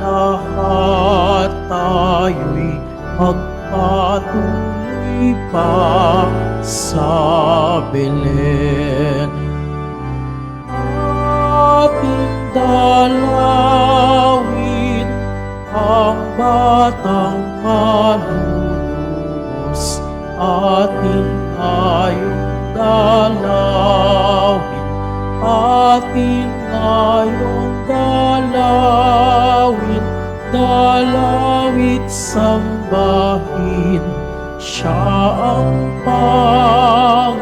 lahat tayo'y magpatuloy pa sa Belen. Ating dalawin ang batang malulubos, ating ngayong dalawin, ating ngayong dalawin, dalawit sambahin, siya ang Panginoon.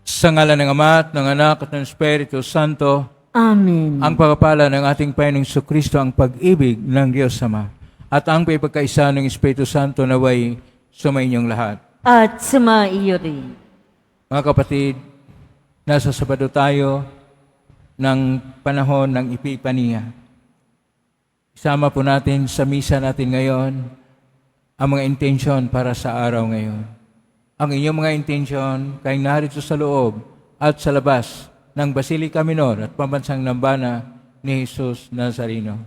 Sa ngalan ng Ama at ng Anak at ng Espiritu Santo, Amen. ang pagpapala ng ating Panginoong Jesucristo, ang pag-ibig ng Diyos Ama, at ang pagkakaisa ng Espiritu Santo naway sumainyong lahat. At sumaiyo rin. Mga kapatid, nasa Sabado tayo ng panahon ng Epipania. Isama po natin sa misa natin ngayon ang mga intensyon para sa araw ngayon. Ang inyong mga intensyon kayong narito sa loob at sa labas ng Basilica Minor at Pambansang Nambana ni Jesus Nazareno.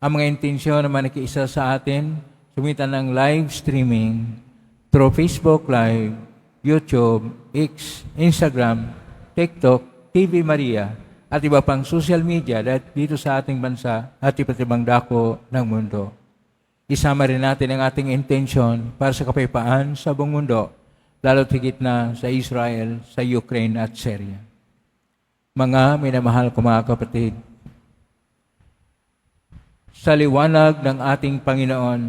Ang mga intensyon na manikiisa sa atin, sumitan ng live streaming through Facebook Live, YouTube, X, Instagram, TikTok, TV Maria, at iba pang social media dito sa ating bansa at iba't ibang dako ng mundo. Isama rin natin ang ating intensyon para sa kapayapaan sa buong mundo, lalo tigit na sa Israel, sa Ukraine at Syria. Mga minamahal ko mga kapatid, sa liwanag ng ating Panginoon,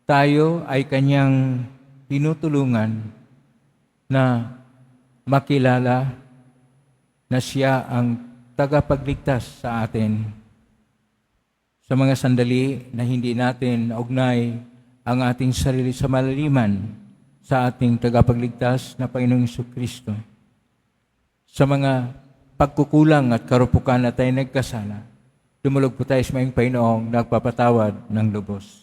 tayo ay Kanyang tinutulungan na makilala na Siya ang tagapagligtas sa atin. Sa mga sandali na hindi natin naugnay ang ating sarili sa malaliman sa ating tagapagligtas na Panginoong Jesucristo. Sa mga pagkukulang at karupukan na tayo nagkasala, dumulog po tayo sa mga Panginoong nagpapatawad ng lubos.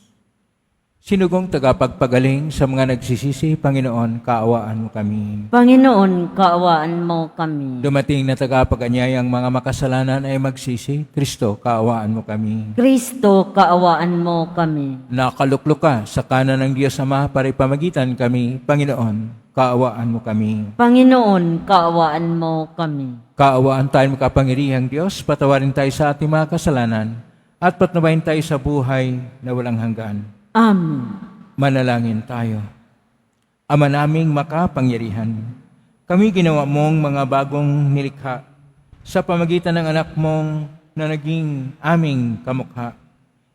Sinugong tagapagpagaling sa mga nagsisisi, Panginoon, kaawaan mo kami. Panginoon, kaawaan mo kami. Dumating na tagapag-anyayang mga makasalanan ay magsisi, Kristo, kaawaan mo kami. Kristo, kaawaan mo kami. Nakaluklok ka sa kanan ng Diyos Ama para ipamagitan kami, Panginoon, kaawaan mo kami. Panginoon, kaawaan mo kami. Kaawaan tayo makapangyarihang Diyos, patawarin tayo sa ating mga kasalanan, at patnubayan tayo sa buhay na walang hanggan. Amen. Manalangin tayo. Ama naming makapangyarihan, kami ginawa mong mga bagong nilikha sa pamagitan ng anak mong na naging aming kamukha.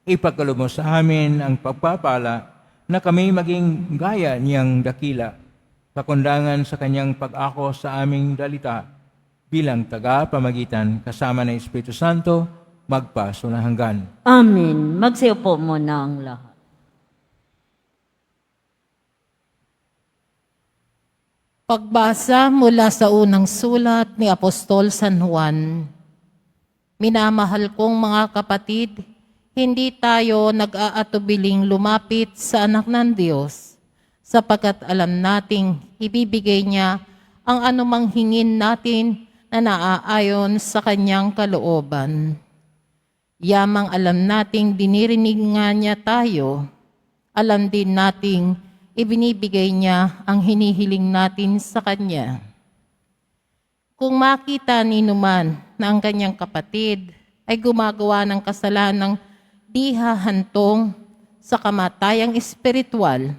Ipagkaloob mo sa amin ang pagpapala na kami maging gaya niyang dakila, kakundangan sa kanyang pag-ako sa aming dalita bilang taga-pamagitan kasama ng Espiritu Santo, magpaso na hanggan. Amen. Magsiupo muna ang lahat. Pagbasa mula sa unang sulat ni Apostol San Juan. Minamahal kong mga kapatid, hindi tayo nag-aatubiling lumapit sa anak ng Diyos, sapagkat alam nating ibibigay niya ang anumang hingin natin na naaayon sa kanyang kalooban. Yamang alam nating dinirinig nga niya tayo, alam din nating ibinibigay niya ang hinihiling natin sa Kanya. Kung makita ni numan na ang kanyang kapatid ay gumagawa ng kasalanang di hahantong sa kamatayang espiritual,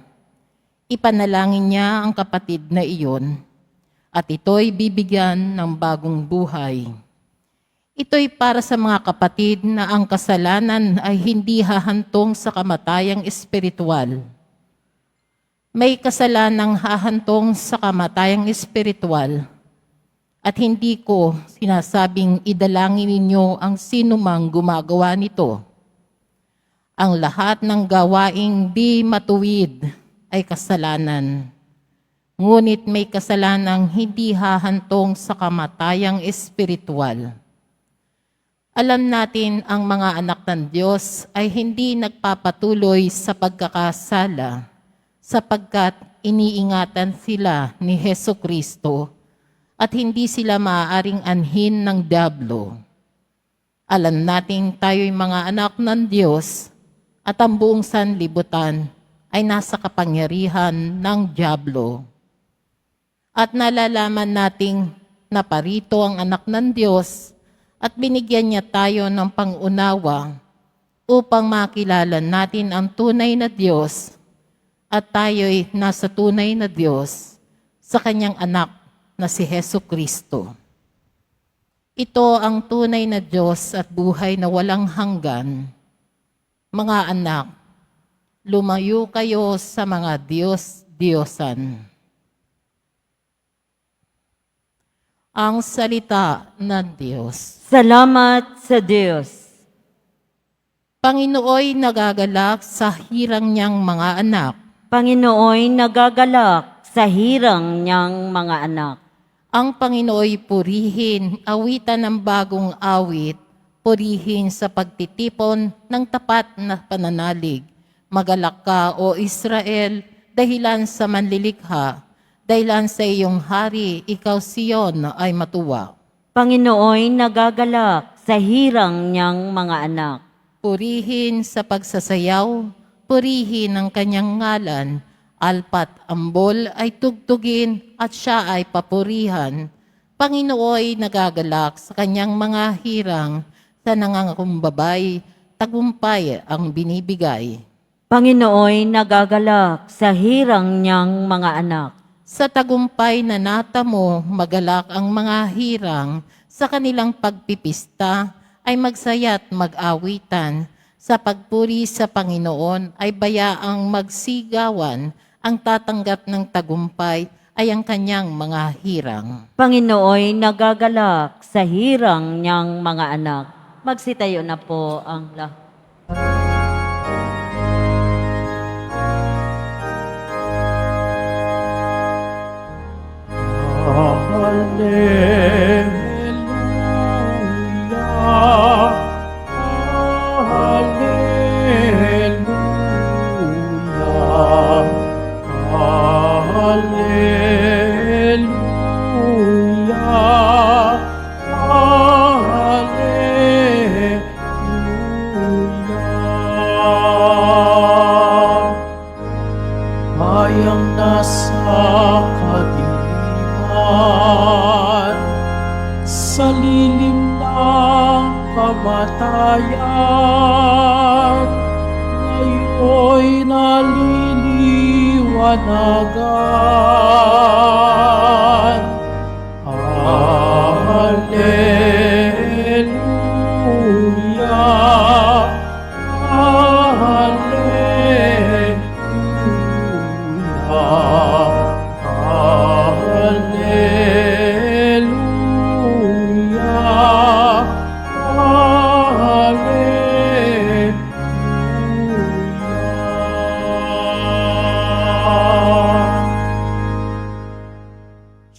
ipanalangin niya ang kapatid na iyon at ito'y bibigyan ng bagong buhay. Ito'y para sa mga kapatid na ang kasalanan ay hindi hahantong sa kamatayang espiritual. May kasalanang hahantong sa kamatayang espiritual at hindi ko sinasabing idalangin ninyo ang sinumang gumagawa nito. Ang lahat ng gawaing di matuwid ay kasalanan. Ngunit may kasalanang hindi hahantong sa kamatayang espiritual. Alam natin ang mga anak ng Diyos ay hindi nagpapatuloy sa pagkakasala sapagkat iniingatan sila ni Hesukristo at hindi sila maaaring anhin ng dyablo. Alam nating tayo'y mga anak ng Diyos at ang buong sanlibutan ay nasa kapangyarihan ng dyablo. At nalalaman nating naparito ang anak ng Diyos at binigyan niya tayo ng pangunawa upang makilala natin ang tunay na Diyos at tayo'y nasa tunay na Diyos sa kanyang anak na si Hesus Kristo. Ito ang tunay na Diyos at buhay na walang hanggan. Mga anak, lumayo kayo sa mga Diyos-Diyosan. Ang salita ng Diyos. Salamat sa Diyos. Panginooy nagagalak sa hirang niyang mga anak. Panginooy nagagalak sa hirang niyang mga anak. Ang Panginooy purihin, awitan ng bagong awit, purihin sa pagtitipon ng tapat na pananalig. Magalak ka, O Israel, dahilan sa manlilikha, dahilan sa iyong hari, ikaw Sion ay matuwa. Panginooy nagagalak sa hirang niyang mga anak. Purihin sa pagsasayaw, purihin ang kanyang ngalan, alpat ambol ay tugtugin at siya ay papurihan. Panginooy nagagalak sa kanyang mga hirang, sa nangangakumbabay, tagumpay ang binibigay. Panginooy nagagalak sa hirang niyang mga anak. Sa tagumpay na natamo, magalak ang mga hirang, sa kanilang pagpipista ay magsaya't mag-awitan. Sa pagpuri sa Panginoon ay bayaang magsigawan, ang tatanggap ng tagumpay ay ang kanyang mga hirang. Panginooy nagagalak sa hirang niyang mga anak. Magsitayo na po ang lahat. Bayang nasa kadiliman, sa lilim ng kamatayan, ngayon'y naliliwanagan. Hallelujah,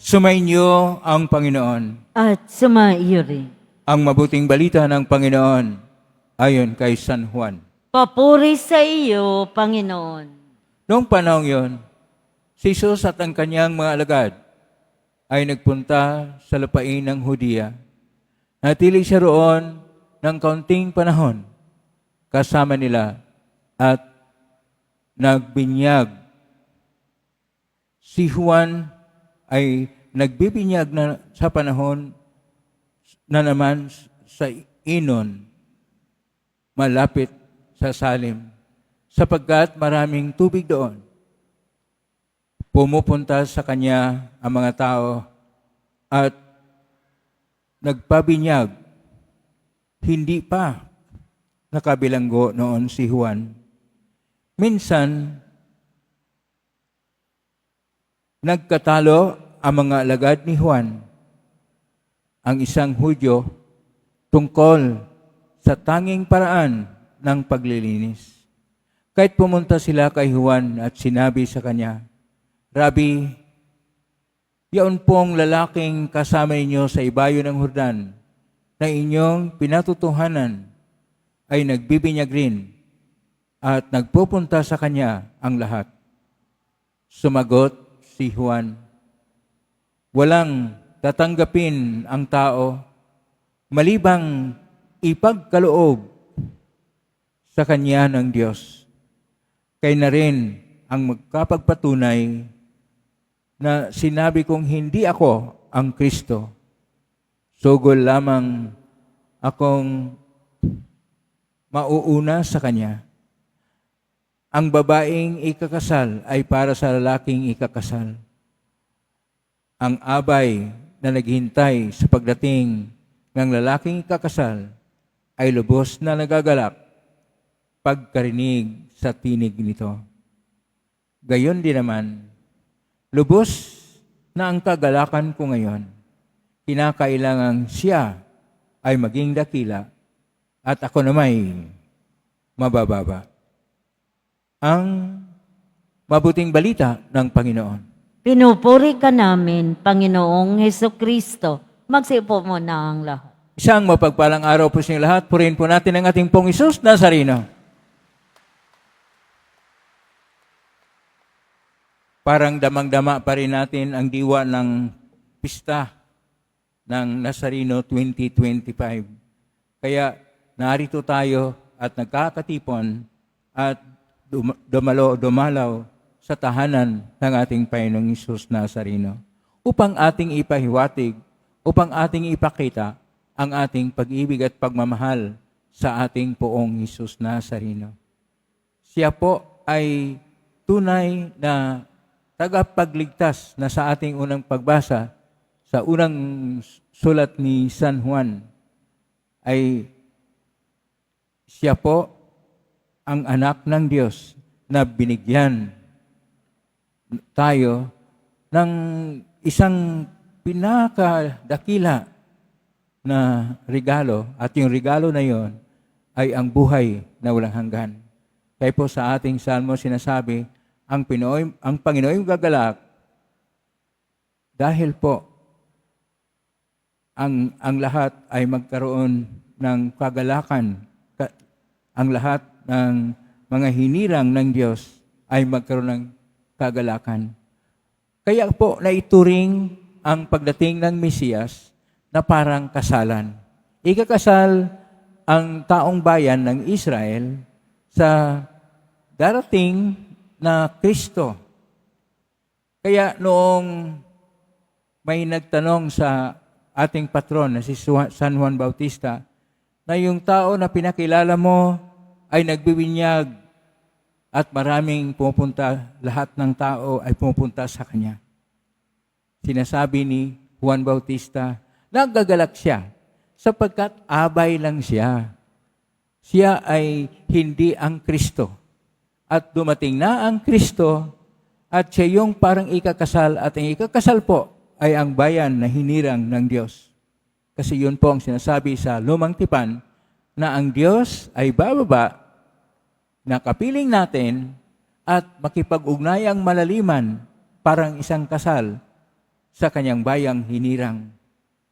Sumainyo ang Panginoon. At sumaiyo rin. Ang mabuting balita ng Panginoon ayon kay San Juan. Papuri sa iyo, Panginoon. Noong panahong yon, si Jesus at ang kanyang mga alagad ay nagpunta sa lupain ng Hudiya. Natili siya roon ng kaunting panahon kasama nila at nagbinyag. Si Juan ay nagbibinyag na sa panahon na naman sa Inon, malapit sa Salim, sapagkat maraming tubig doon. Pumupunta sa kanya ang mga tao at nagpabinyag. Hindi pa nakabilanggo noon si Juan. Minsan, nagkatalo ang mga alagad ni Juan, ang isang Hudyo, tungkol sa tanging paraan ng paglilinis. Kahit pumunta sila kay Juan at sinabi sa kanya, Rabbi, yaon pong lalaking kasama ninyo sa ibayo ng Jordan na inyong pinatutuhanan ay nagbibinyag rin at nagpupunta sa kanya ang lahat. Sumagot si Juan, walang tatanggapin ang tao malibang ipagkaloob sa Kanya ng Diyos. Kaya na rin ang magkapagpatunay na sinabi kong hindi ako ang Kristo. Sugol lamang akong mauuna sa Kanya. Ang babaeng ikakasal ay para sa lalaking ikakasal. Ang abay na naghintay sa pagdating ng lalaking ikakasal ay lubos na nagagalak pagkarinig sa tinig nito. Gayon din naman, lubos na ang kagalakan ko ngayon. Kinakailangang siya ay maging dakila at ako namay mabababa. Ang mabuting balita ng Panginoon. Pinupuri ka namin, Panginoong Hesukristo. Magsiupo mo na ang lahat. Isang mapagpalang araw po sa inyo lahat. Purihin po natin ang ating pong Hesus Nazareno. Parang damang-dama pa rin natin ang diwa ng pista ng Nazareno 2025. Kaya narito tayo at nagkakatipon at dumalaw sa tahanan ng ating Panginoong Hesus Nazareno upang ating ipahiwatig, upang ating ipakita ang ating pag-ibig at pagmamahal sa ating poong Hesus Nazareno. Siya po ay tunay na tagapagligtas na sa ating unang pagbasa sa unang sulat ni San Juan ay siya po ang anak ng Diyos na binigyan tayo ng isang pinakadakila na regalo at yung regalo na yon ay ang buhay na walang hanggan. Kaya po sa ating salmo sinasabi, ang Panginoon gagalak dahil po ang lahat ay magkaroon ng kagalakan. Ang lahat ng mga hinirang ng Diyos ay magkaroon ng kagalakan. Kaya po naituring ang pagdating ng Mesiyas na parang kasalan. Ikakasal ang taong bayan ng Israel sa darating na Kristo. Kaya noong may nagtanong sa ating patron na si San Juan Bautista na yung tao na pinakilala mo ay nagbibinyag at maraming pumupunta, lahat ng tao ay pumupunta sa kanya. Sinasabi ni Juan Bautista, nagagalak siya sapagkat abay lang siya. Siya ay hindi ang Kristo. At dumating na ang Kristo at siya yung parang ikakasal at ang ikakasal po ay ang bayan na hinirang ng Diyos. Kasi yun po ang sinasabi sa Lumang Tipan na ang Diyos ay bababa na kapiling natin at makipag-ugnayang malaliman parang isang kasal sa kanyang bayang hinirang.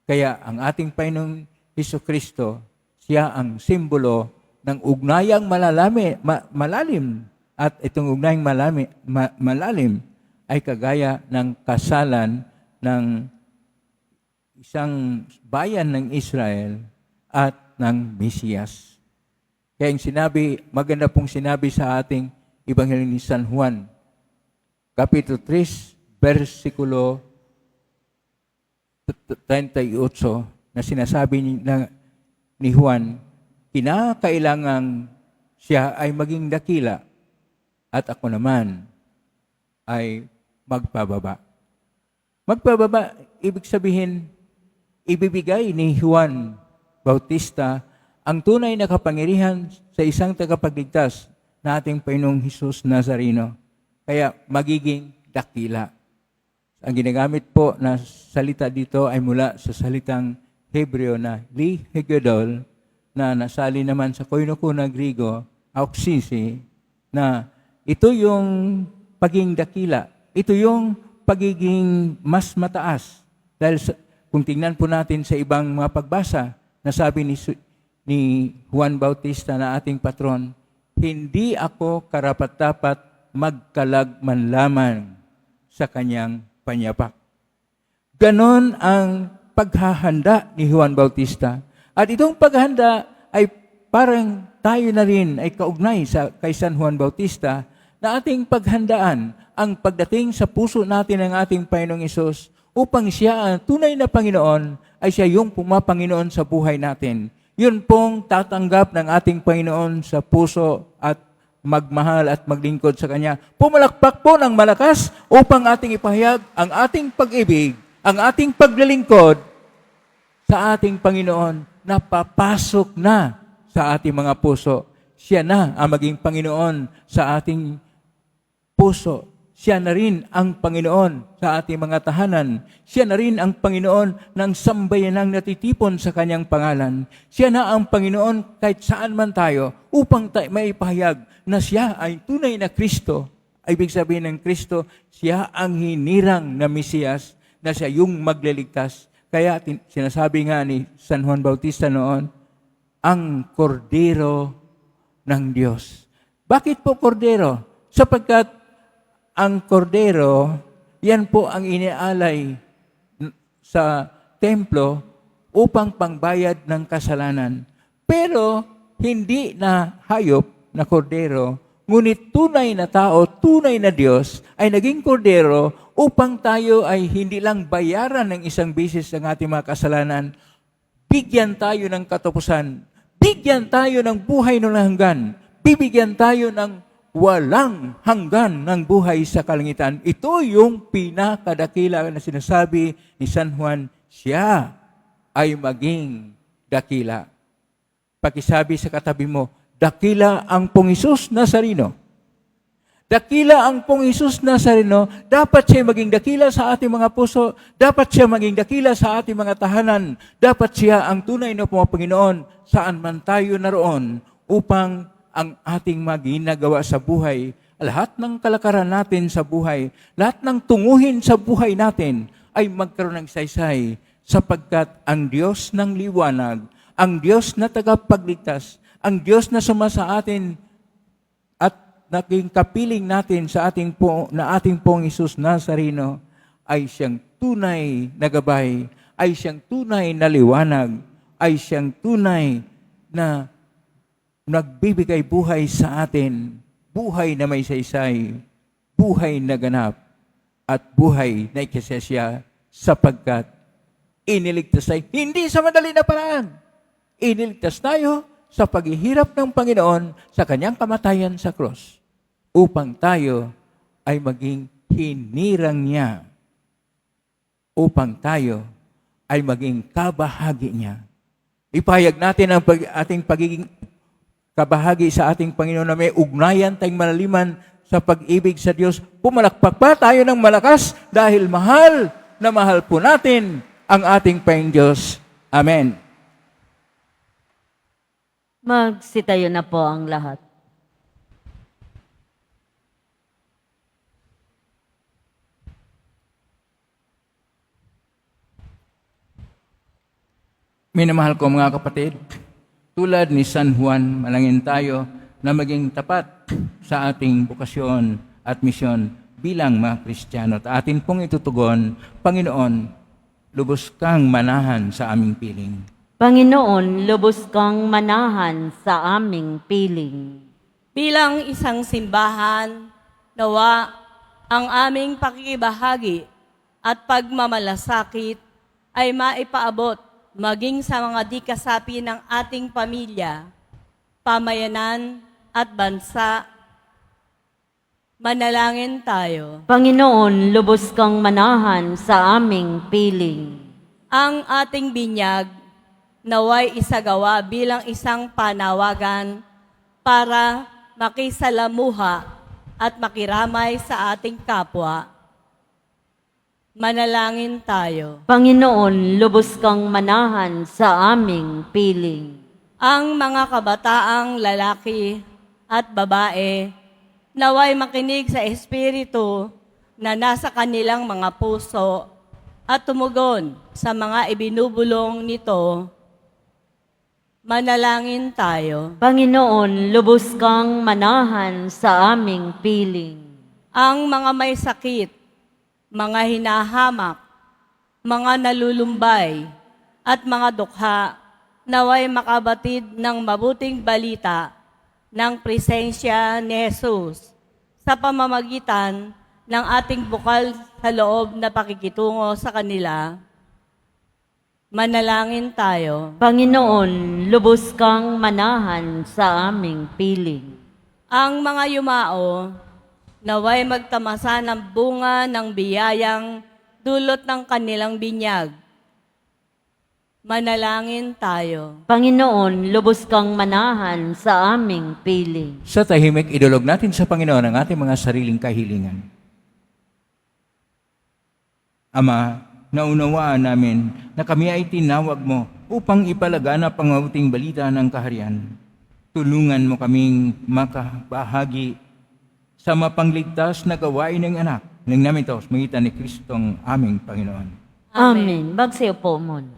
Kaya ang ating Panginoong Hesukristo, siya ang simbolo ng ugnayang malalim. At itong ugnayang malalim ay kagaya ng kasalan ng isang bayan ng Israel at ng Mesiyas. Kaya yung sinabi, maganda pong sinabi sa ating Ebanghelyo ni San Juan, Kapitulo 3, versikulo 38, na sinasabi ni Juan, kinakailangang siya ay maging dakila at ako naman ay magpababa. Magpababa, ibig sabihin, ibibigay ni Juan Bautista ang tunay na kapangyarihan sa isang tagapagligtas na ating Panginoong Hesus Nazareno. Kaya magiging dakila. Ang ginagamit po na salita dito ay mula sa salitang Hebreo na li hegedol, na nasali naman sa koinokuna Griego, auxisi, na ito yung pagiging dakila. Ito yung pagiging mas mataas. Dahil kung tingnan po natin sa ibang mga pagbasa, nasabi ni Juan Bautista na ating patron, hindi ako karapat-dapat magkalag man lamang sa kanyang panyapak. Ganon ang paghahanda ni Juan Bautista. At itong paghahanda ay parang tayo na rin ay kaugnay kay San Juan Bautista na ating paghandaan ang pagdating sa puso natin ng ating Panginoong Hesus upang siya ang tunay na Panginoon ay siya yung pumapanginoon sa buhay natin. Yun pong tatanggap ng ating Panginoon sa puso at magmahal at maglingkod sa Kanya. Pumalakpak po ng malakas upang ating ipahayag ang ating pag-ibig, ang ating paglilingkod sa ating Panginoon na papasok na sa ating mga puso. Siya na ang maging Panginoon sa ating puso. Siya na rin ang Panginoon sa ating mga tahanan. Siya na rin ang Panginoon ng sambayanang natitipon sa Kanyang pangalan. Siya na ang Panginoon kahit saan man tayo upang may ipahayag na siya ay tunay na Kristo. Ibig sabihin ng Kristo, siya ang hinirang na Mesiyas na siya yung magliligtas. Kaya sinasabi nga ni San Juan Bautista noon, ang kordero ng Diyos. Bakit po kordero? Sapagkat ang kordero, yan po ang inialay sa templo upang pangbayad ng kasalanan. Pero hindi na hayop na kordero, ngunit tunay na tao, tunay na Diyos ay naging kordero upang tayo ay hindi lang bayaran ng isang bisis ng ating mga kasalanan, bigyan tayo ng katapusan, bigyan tayo ng buhay ng hanggan, bibigyan tayo ng walang hanggan ng buhay sa kalangitan. Ito yung pinakadakila na sinasabi ni San Juan, siya ay maging dakila. Pakisabi sa katabi mo, dakila ang Pong Hesus Nazareno. Dakila ang Pong Hesus Nazareno, dapat siya maging dakila sa ating mga puso, dapat siya maging dakila sa ating mga tahanan, dapat siya ang tunay na Panginoon saan man tayo naroon upang ang ating maginagawa sa buhay, lahat ng kalakaran natin sa buhay, lahat ng tunguhin sa buhay natin ay magkaroon ng saysay sapagkat ang Diyos ng liwanag, ang Diyos na tagapagligtas, ang Diyos na sumasa atin at naging kapiling natin sa ating Pong Hesus Nazareno ay siyang tunay na gabay, ay siyang tunay na liwanag, ay siyang tunay na nagbibigay buhay sa atin, buhay na may saysay, buhay na ganap, at buhay na ikasasya sapagkat iniligtas tayo, hindi sa madali na paraan. Iniligtas tayo sa paghihirap ng Panginoon sa Kanyang kamatayan sa cross upang tayo ay maging hinirang niya, upang tayo ay maging kabahagi niya. Ipahayag natin ang ating pagiging kabahagi sa ating Panginoon na may ugnayan tayong malaliman sa pag-ibig sa Diyos. Pumalakpak pa tayo ng malakas dahil mahal na mahal po natin ang ating Panginoon Diyos. Amen. Magsitayo na po ang lahat. Minamahal ko mga kapatid, tulad ni San Juan, manalangin tayo na maging tapat sa ating bukasyon at misyon bilang mga Kristiyano. At atin pong itutugon, Panginoon, lubos kang manahan sa aming piling. Panginoon, lubos kang manahan sa aming piling. Bilang isang simbahan, nawa ang aming pakikibahagi at pagmamalasakit ay maipaabot maging sa mga di kasapi ng ating pamilya, pamayanan at bansa. Manalangin tayo. Panginoon, lubos kang manahan sa aming piling. Ang ating binyag naway isagawa bilang isang panawagan para makisalamuha at makiramay sa ating kapwa. Manalangin tayo. Panginoon, lubos kang manahan sa aming piling. Ang mga kabataang lalaki at babae naway makinig sa Espiritu na nasa kanilang mga puso at tumugon sa mga ibinubulong nito. Manalangin tayo. Panginoon, lubos kang manahan sa aming piling. Ang mga may sakit, mga hinahamak, mga nalulumbay, at mga dukha, naway makabatid ng mabuting balita ng presensya ni Jesus sa pamamagitan ng ating bukal sa loob na pakikitungo sa kanila. Manalangin tayo. Panginoon, lubos kang manahan sa aming piling. Ang mga yumao, naway magtamasa ng bunga ng biyayang dulot ng kanilang binyag. Manalangin tayo. Panginoon, lubos kang manahan sa aming piling. Sa tahimik, idulog natin sa Panginoon ang ating mga sariling kahilingan. Ama, naunawaan namin na kami ay tinawag mo upang ipalaganap ang mabuting balita ng kaharian. Tulungan mo kaming makabahagi sa mapangligtas na gawain ng anak ng namin ito, magitan ni Kristong aming Panginoon. Amen. Magsiyo po muna.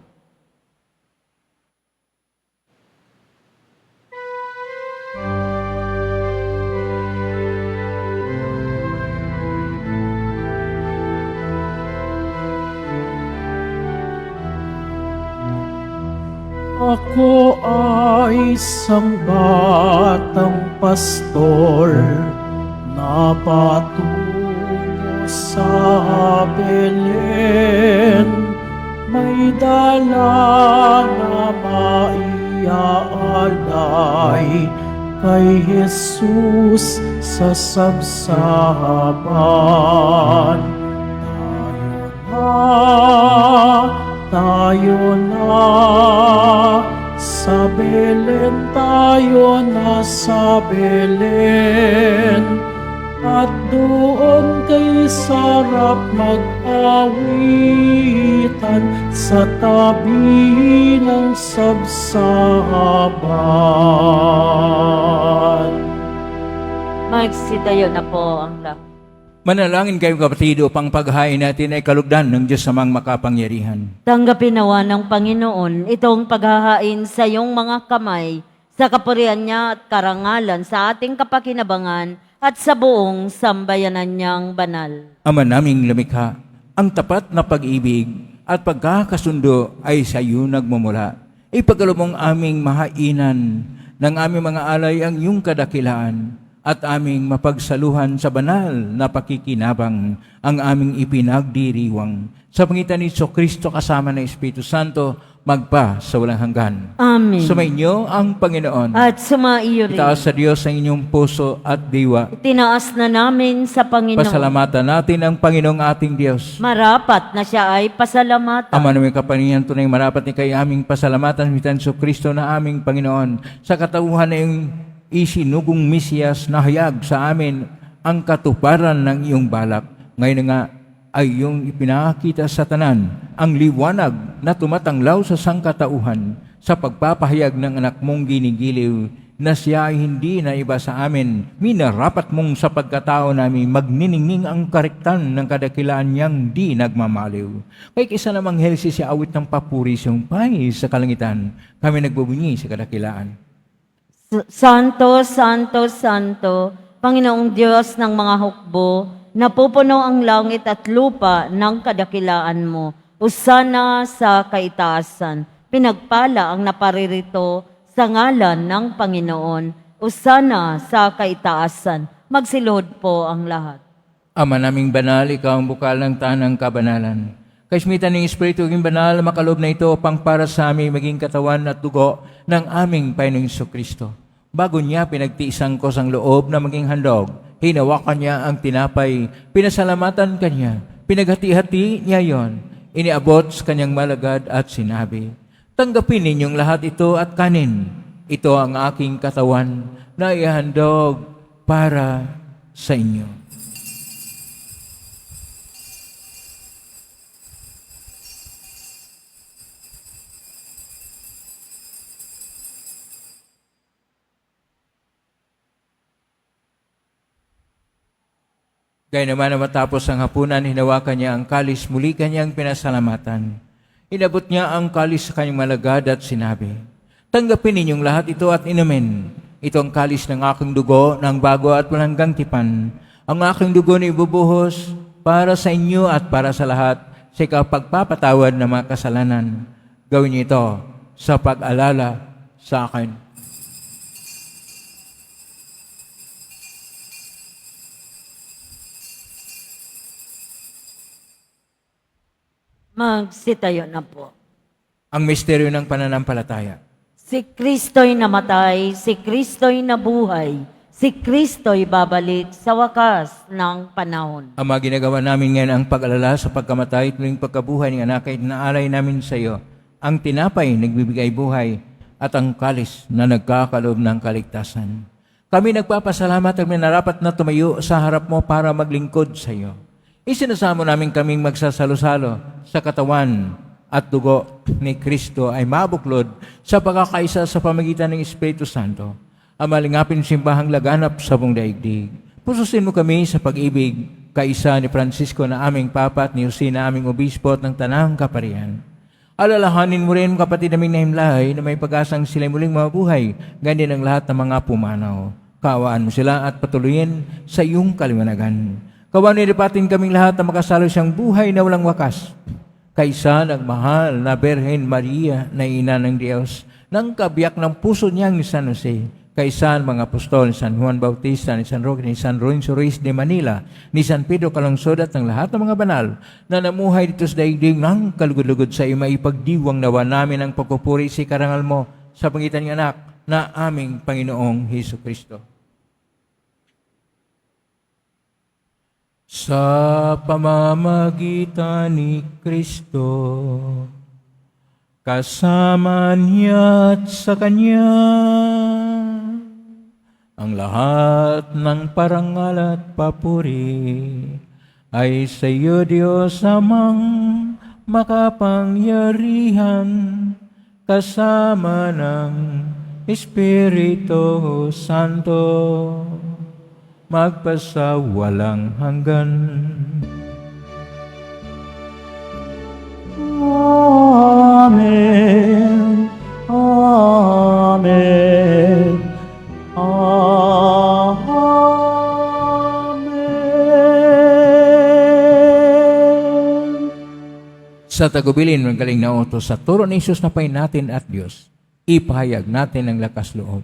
Ako ay isang batang pastor na patungo sa Belen. May dala na maiaalay kay Jesus sa sabsaban. Tayo na, sa Belen tayo na sa Belen, at doon kay sarap mag-awitan sa tabi ng sabsaban. Magsitayo na po ang lahat. Manalangin kayo kapatid upang paghain natin ay kalugdan ng Diyos samang makapangyarihan. Tanggapin nawa ng Panginoon itong paghahain sa iyong mga kamay, sa kapurihan niya at karangalan sa ating kapakinabangan at sa buong sambayanan niyang banal. Ama naming lumikha, ang tapat na pag-ibig at pagkakasundo ay sa iyo nagmumula. Ipagkaloob aming mahainan ng aming mga alay ang iyong kadakilaan at aming mapagsaluhan sa banal na pakikinabang ang aming ipinagdiriwang. Sa pangitan ni Kristo kasama ng Espiritu Santo, magpa sa walang hanggan. Amen. Sumainyo ang Panginoon. At sumaiyo rin. Itaas sa Diyos ang inyong puso at diwa. Tinaas na namin sa Panginoon. Pasalamatan natin ang Panginoong ating Diyos. Marapat na siya ay pasalamatan. Ama namin kapaningan, tunay marapat ni kay aming pasalamatan, mitan sa Kristo na aming Panginoon, sa katauhan na iyong isinugong Mesiyas na hayag sa amin ang katuparan ng iyong balak. Ngayon nga ay iyong ipinakita sa tanan ang liwanag na tumatanglaw sa sangkatauhan sa pagpapahayag ng anak mong ginigiliw na siya ay hindi na iba sa amin. Minarapat mong sa pagkatao namin magniningning ang karektan ng kadakilaan niyang di nagmamaliw. Kay kisa namang helsi si awit ng papuri siyang pay sa kalangitan, kami nagbubunyi sa kadakilaan. Santo, Santo, Santo, Panginoong Diyos ng mga hukbo, napupuno ang langit at lupa ng kadakilaan mo. Usana sa kaitaasan. Pinagpala ang naparirito sa ngalan ng Panginoon. Usana sa kaitaasan. Magsilod po ang lahat. Ama naming banal, ikaw ang bukal ng tanang kabanalan. Kaismitan ng Espiritu ng banal, makalob na ito pang para sa aming maging katawan at dugo ng aming Panginoong Kristo. Bago niya pinagtiisang ko sang loob na maging handog, hinawakan niya ang tinapay, pinasalamatan kanya, pinaghati-hati niya yon, iniabot sa kanyang malagad at sinabi, tanggapin ninyong lahat ito at kanin. Ito ang aking katawan na ihandog para sa inyo. Gaya naman na matapos ang hapunan, hinawakan niya ang kalis, muli kanyang pinasalamatan. Inabot niya ang kalis sa kanyang malagad at sinabi, tanggapin ninyong lahat ito at inumin. Ito ang kalis ng aking dugo, ng bago at walang tipan. Ang aking dugo na ibubuhos para sa inyo at para sa lahat sa pagpapatawad ng mga kasalanan. Gawin niyo ito sa pag-alala sa akin. Magsitayo na po. Ang misteryo ng pananampalataya. Si Kristo'y namatay, si Kristo'y nabuhay, si Kristo'y babalik sa wakas ng panahon. Ama, ginagawa namin ngayon ang pag-alala sa pagkamatay at muling pagkabuhay ng anak ay naalay namin sa iyo. Ang tinapay nagbibigay buhay at ang kalis na nagkakaloob ng kaligtasan. Kami nagpapasalamat at minarapat na tumayo sa harap mo para maglingkod sa iyo. Isinasamo namin kaming magsasalo-salo sa katawan at dugo ni Kristo ay mabuklod sa pagkakaisa sa pamagitan ng Espiritu Santo. Ang malingapin simbahang laganap sa buong daigdig. Pususin mo kami sa pag-ibig, kaisa ni Francisco na aming Papa at ni Jose na aming Obispo at ng Tanang Kaparian. Alalahanin mo rin kapatid naming nahimlay na may pag-asang sila'y muling mabuhay, ganyan ang lahat ng mga pumanaw. Kaawaan mo sila at patuloyin sa iyong kaliwanagan. Kawan nilipatin kaming lahat na makasalo siyang buhay na walang wakas. Kaisa ng mahal na Birhen Maria na ina ng Diyos, ng kabiyak ng puso niyang ni San Jose, kaisa ng mga apostol, ni San Juan Bautista, ni San Roque, ni San Lorenzo Ruiz de Manila, ni San Pedro Calungsod at ng lahat ng mga banal na namuhay dito sa daigdig ng kalugod-lugod sa iyo, maipagdiwang nawa namin ang pagpupuri sa karangal mo sa pangitan ng anak na aming Panginoong Hesus Kristo. Sa pamamagitan ni Kristo, kasama niya at sa Kanya, ang lahat ng parangal at papuri ay sa iyo, Diyos Amang makapangyarihan, kasama ng Espiritu Santo, magpasawalang hanggan. Amen. Amen. Amen. Sa tagubilin ng galing na utos sa turo ni Jesus na Pay natin at Diyos, ipahayag natin ang lakas loob.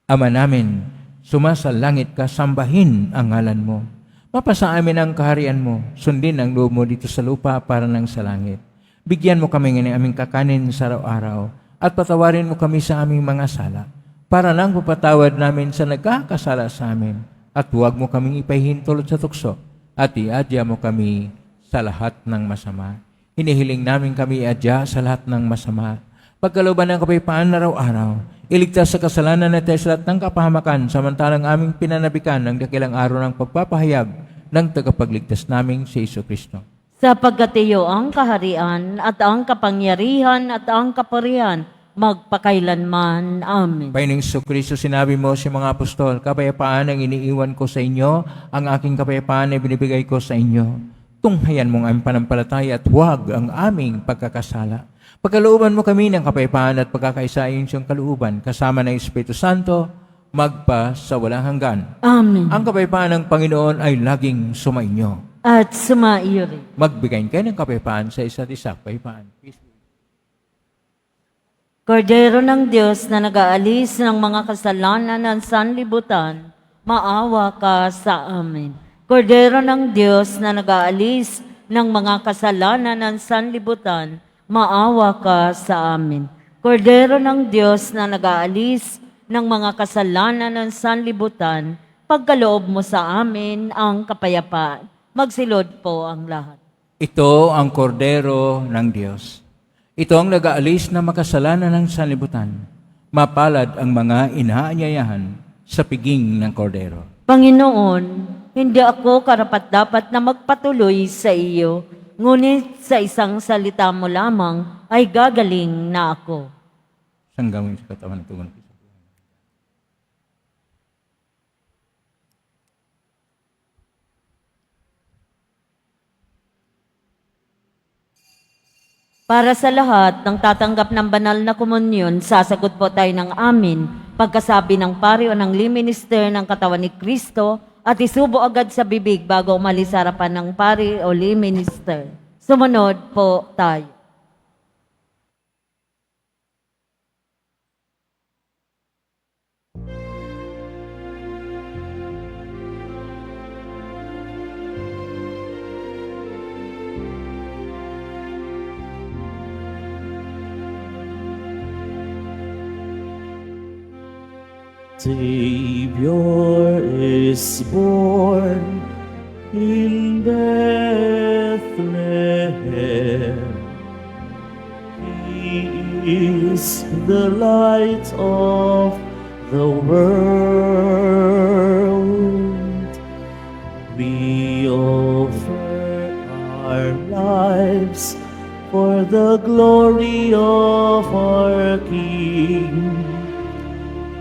Ama namin, sumasalangit ka, sambahin ang ngalan mo. Mapasa amin ang kaharian mo, sundin ang loob mo dito sa lupa para nang sa langit. Bigyan mo kami ng aming kakanin sa araw-araw at patawarin mo kami sa aming mga sala para nang pupatawad namin sa nagkakasala sa amin at huwag mo kaming ipahintulot sa tukso at iadya mo kami sa lahat ng masama. Hinihiling namin kami iadya sa lahat ng masama. Pagkalooban ng kapayapaan araw-araw, iligtas sa kasalanan at sa lahat ng kapahamakan, samantalang aming pinanabikan ng dakilang araw ng pagpapahayag ng tagapagligtas naming si Hesus Kristo. Sapagkat iyo ang kaharian at ang kapangyarihan at ang kapurihan magpakailanman. Amen. Panginoong Hesus Kristo, sinabi mo sa mga apostol, kapayapaan ang iniiwan ko sa inyo, ang aking kapayapaan ay binibigay ko sa inyo. Tunghayan mong aming panampalataya at huwag ang aming pagkakasala. Pagkalooban mo kami ng kapayapaan at pagkakaisa ayon sa iyong kalooban, kasama ng Espiritu Santo, magpa sa walang hanggan. Amen. Ang kapayapaan ng Panginoon ay laging sumainyo. At sumaiyo rin. Magbigay kayo ng kapayapaan sa isa't isa. Kapayapaan. Kordero ng Diyos na nag-aalis ng mga kasalanan ng sanlibutan, maawa ka sa amin. Kordero ng Diyos na nag-aalis ng mga kasalanan ng sanlibutan, maawa ka sa amin. Kordero ng Diyos na nag-aalis ng mga kasalanan ng sanlibutan, pagkaloob mo sa amin ang kapayapaan. Magsilod po ang lahat. Ito ang kordero ng Diyos. Ito ang nag-aalis ng makasalanan ng sanlibutan. Mapalad ang mga inaanyayahan sa piging ng kordero. Panginoon, hindi ako karapat-dapat na magpatuloy sa iyo, ngunit sa isang salita mo lamang ay gagaling na ako. Saan gawin sa katawan ng tugon? Para sa lahat ng tatanggap ng banal na komunyon, sasagot po tayo ng amin, pagkasabi ng pari o ng lay minister ng katawan ni Kristo, at isubo agad sa bibig bago umalis sa harapan ng pari o lay minister. Sumunod po tayo. Savior is born in Bethlehem. He is the light of the world. We offer our lives for the glory of our King.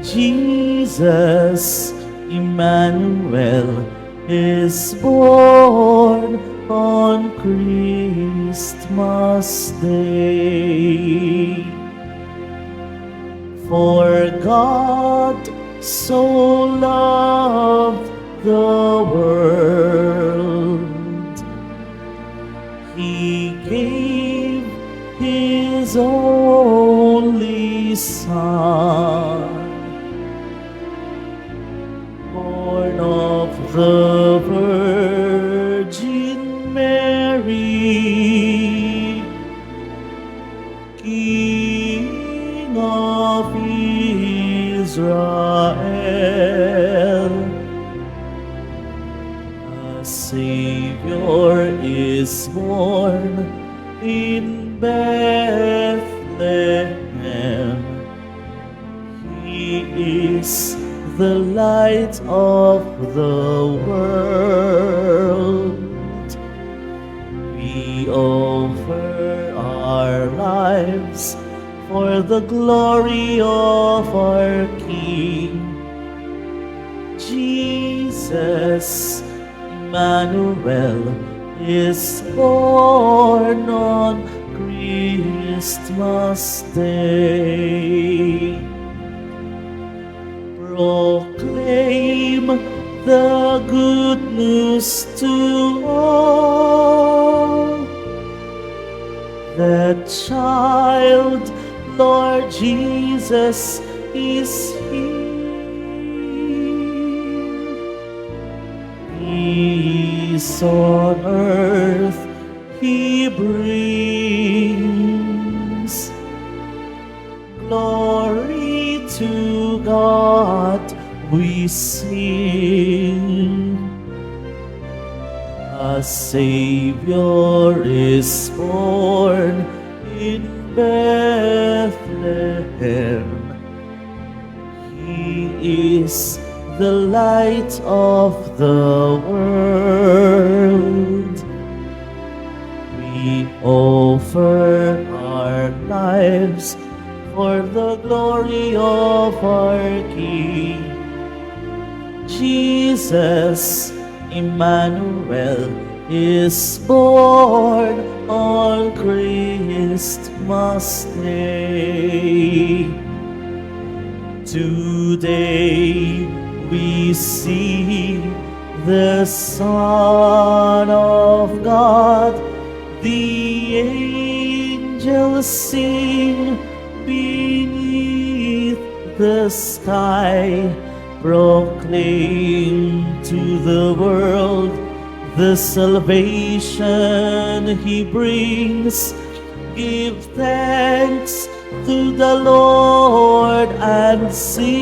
Jesus, Emmanuel, is born on Christmas Day. For God so loved the world, He gave His only Son, born of the Virgin Mary, King of Israel. A Savior is born in Bethlehem. He is the light of the world. We offer our lives for the glory of our King. Jesus, Emmanuel, is born on Christmas Day. Proclaim the good news to all. The child, Lord Jesus, is here. Peace on earth He brings. Glory to God we sing. A Savior is born in Bethlehem. He is the light of the world. We offer our lives for the glory of our King. Jesus, Emmanuel, is born on Christmas Day. Today we see the Son of God. The angels sing beneath the sky, proclaim to the world the salvation He brings. Give thanks to the Lord and sing.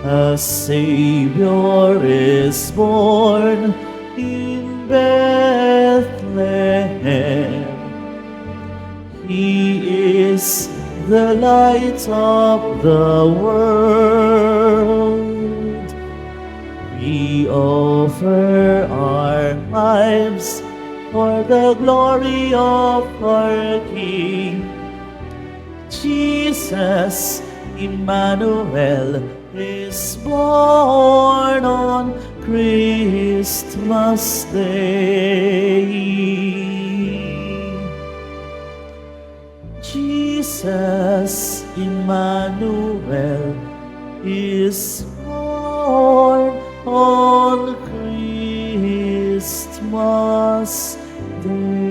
A Savior is born in Bethlehem. He is the light of the world. We offer our lives for the glory of our King. Jesus, Emmanuel, is born on Christmas Day. Jesus, Emmanuel, is born on Christmas Christmas Day.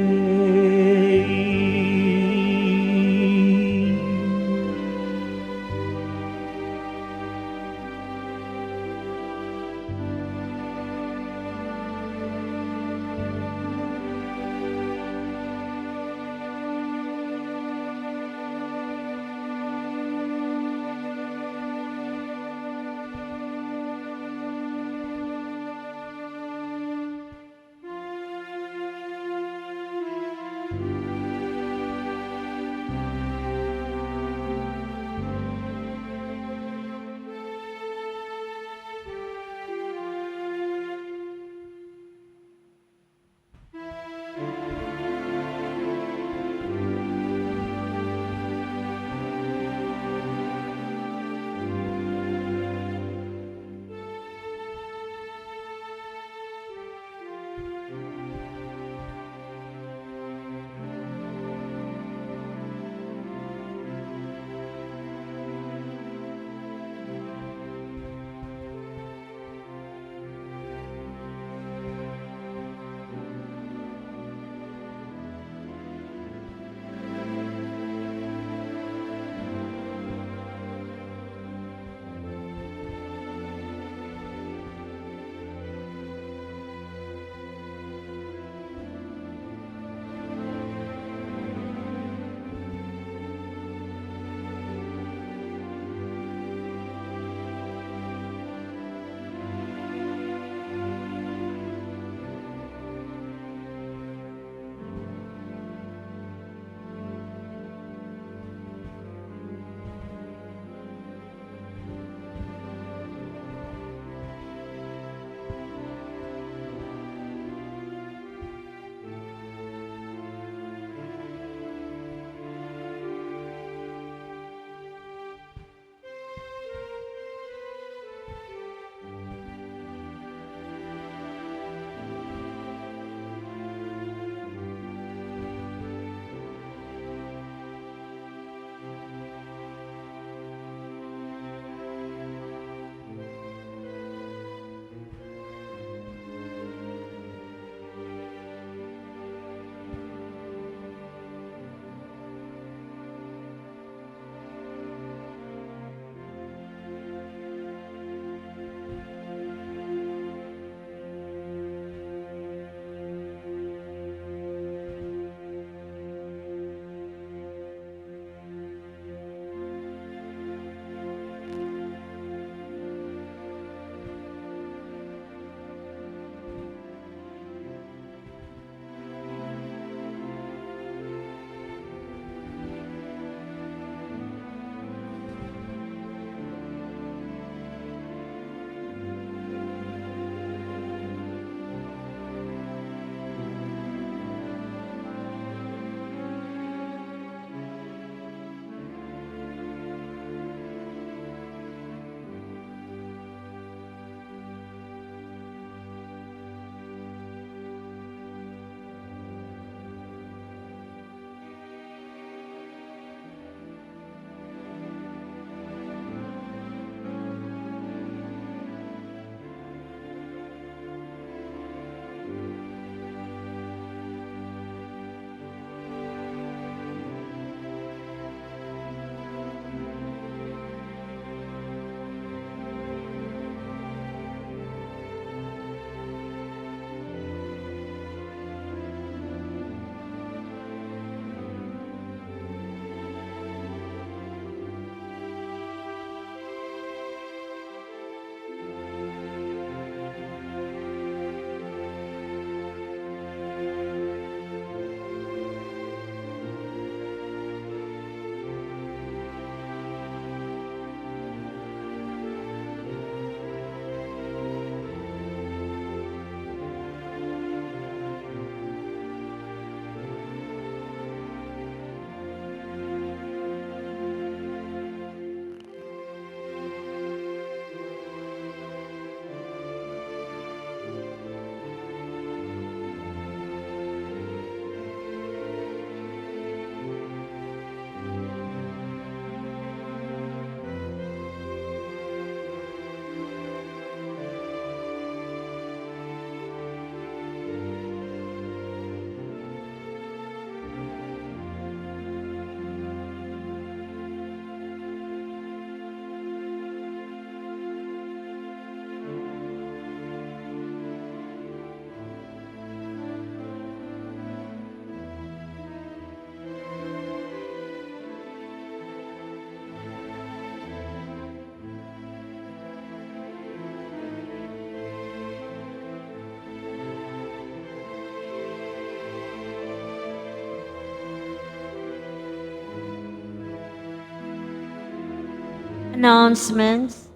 Announcements.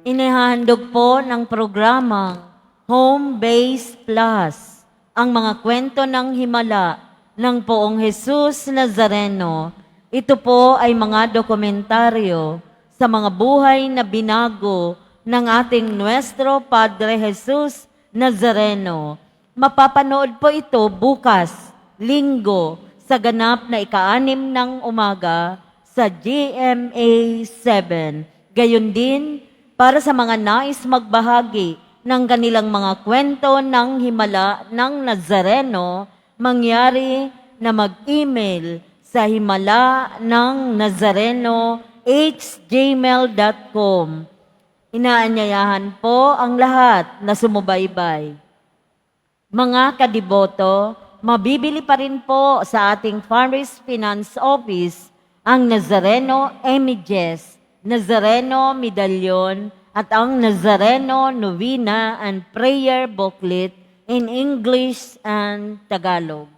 Inihahandog po ng programang Home Base Plus ang mga kwento ng himala ng Poong Jesus Nazareno. Ito po ay mga dokumentaryo sa mga buhay na binago ng ating Nuestro Padre Jesus Nazareno. Mapapanood po ito bukas, Linggo, sa ganap na ika-6 ng umaga sa GMA 7. Gayon din, para sa mga nais magbahagi ng kanilang mga kwento ng himala ng Nazareno, mangyari na mag-email sa himala ng nazareno@gmail.com. Inaanyayahan po ang lahat na sumubaybay. Mga kadiboto, mabibili pa rin po sa ating Farmers Finance Office ang Nazareno Images, Nazareno Medallion at ang Nazareno Novena and Prayer Booklet in English and Tagalog.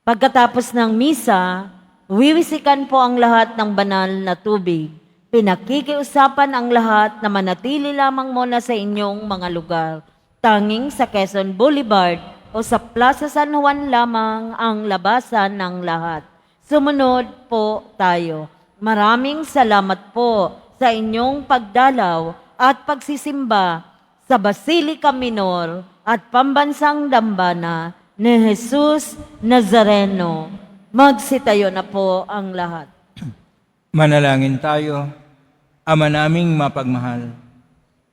Pagkatapos ng misa, wiwisikan po ang lahat ng banal na tubig. Pinakikiusapan ang lahat na manatili lamang muna sa inyong mga lugar. Tanging sa Quezon Boulevard o sa Plaza San Juan lamang ang labasan ng lahat. Sumunod po tayo. Maraming salamat po sa inyong pagdalaw at pagsisimba sa Basilica Minor at Pambansang Dambana ni Jesus Nazareno. Magsitayo na po ang lahat. Manalangin tayo. Ama naming mapagmahal,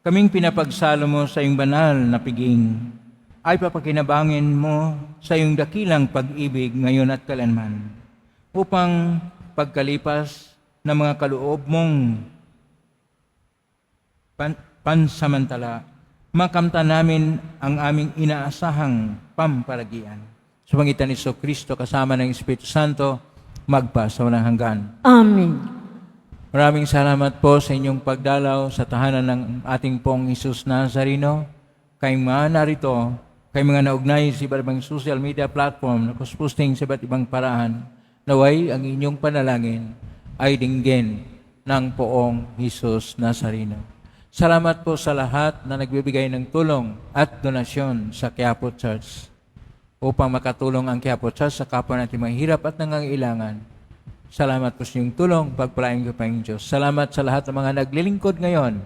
kaming pinapagsalo mo sa iyong banal na piging, ay papakinabangin mo sa iyong dakilang pag-ibig ngayon at kailanman, upang pagkalipas ng mga kaloob mong pansamantala, makamta namin ang aming inaasahang pampalagian. Sa pangitan ni Kristo kasama ng Espiritu Santo, magpa sa walang hanggan. Amen. Maraming salamat po sa inyong pagdalaw sa tahanan ng ating pong Jesus Nazareno. Kayong mga narito, kayong mga naugnay sa iba't ibang social media platform na posting sa iba't ibang paraan, naway ang inyong panalangin ay dinggin ng poong Jesus Nazareno. Salamat po sa lahat na nagbibigay ng tulong at donasyon sa Quiapo Church upang makatulong ang Quiapo Church sa kapwa natin mga hirap at nangangailangan. Salamat po sa inyong tulong, pagpalain ko pa Diyos. Salamat sa lahat ng mga naglilingkod ngayon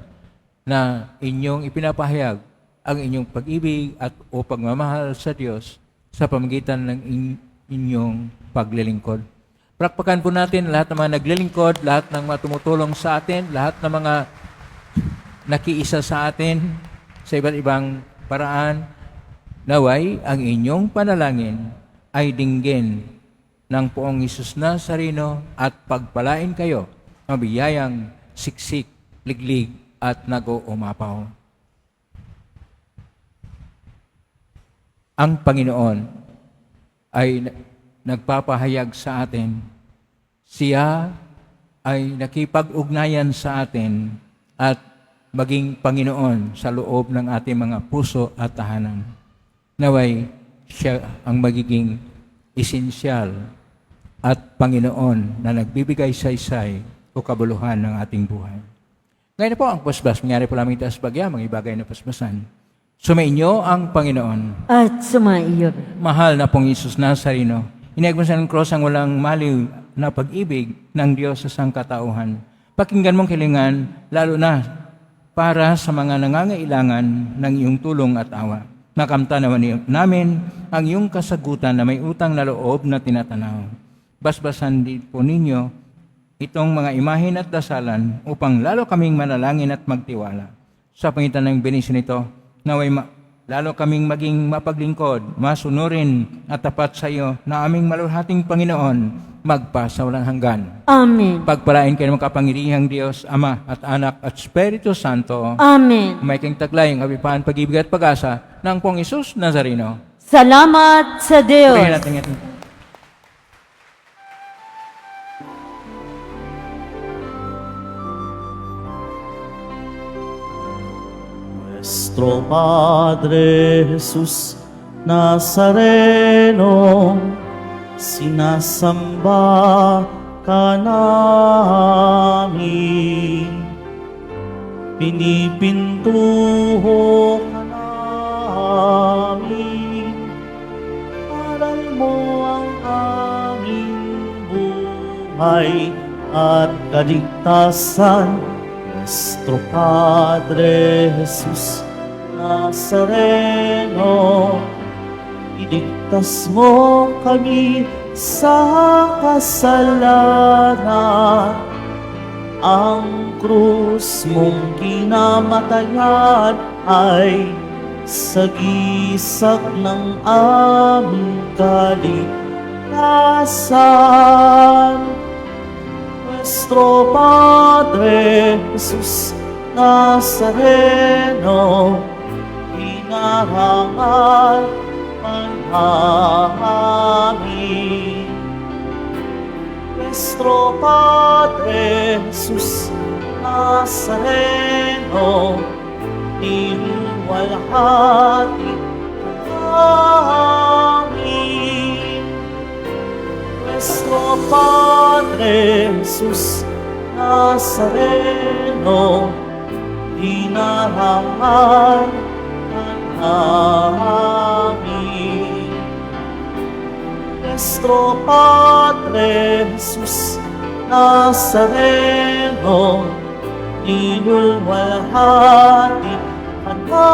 na inyong ipinapahayag ang inyong pag-ibig at o pagmamahal sa Diyos sa pamagitan ng inyong paglilingkod. Prakpakan po natin lahat ng mga naglilingkod, lahat ng mga tumutulong sa atin, lahat ng mga nakiisa sa atin sa iba't ibang paraan. Naway, ang inyong panalangin ay dinggin ng poong Jesus Nazareno at pagpalain kayo, mabiyayang siksik, liglig at nag-uumapaw. Ang Panginoon ay nagpapahayag sa atin. Siya ay nakipag-ugnayan sa atin at maging Panginoon sa loob ng ating mga puso at tahanan. Naway, siya ang magiging esensyal at Panginoon na nagbibigay saysay o kabuluhan ng ating buhay. Ngayon na po ang pasbas, mangyari po lamang itaas bagya, mga ibagay na pasbasan. Sumainyo ang Panginoon. At sumaiyo. Mahal na pong Jesus Nazareno, inayag mo sa cross ang walang maliw na pag-ibig ng Diyos sa sangkatauhan. Pakinggan mong hilingan, lalo na para sa mga nangangailangan ng iyong tulong at awa. Nakamta naman namin ang iyong kasagutan na may utang na loob na tinatanaw. Basbasan din po ninyo itong mga imahin at dasalan upang lalo kaming manalangin at magtiwala. Sa pangitan ng benisyon nito, naway lalo kaming maging mapaglingkod, masunurin at tapat sa iyo na aming maluhating Panginoon, magpa sa walang hanggan. Amen. Pagpalain kayo ng makapangyarihang Diyos, Ama at Anak at Espiritu Santo. Amen. May kang taglay ang kapipahan, pag-ibig at pag-asa ng pong Jesus Nazareno. Salamat sa Diyos. Purihin natin ito. Nuestro Padre Jesus Nazareno, sinasamba ka namin, pinipintuho ka namin, aral mo ang aming buhay at kaligtasan. Nuestro Padre Jesus Nazareno, iligtas mo kami sa kasalanan. Ang krus mong kinamatayan ay sagisag ng aming kaligtasan. Nuestro Padre Jesus Nazareno, inarangal man amin. Nuestro Padre Jesus Nazareno, niluwalhati amin. Nuestro Padre Jesus Nazareno, dinarangal man amin. Nuestro Padre Jesus Nazareno, niluwalhati ka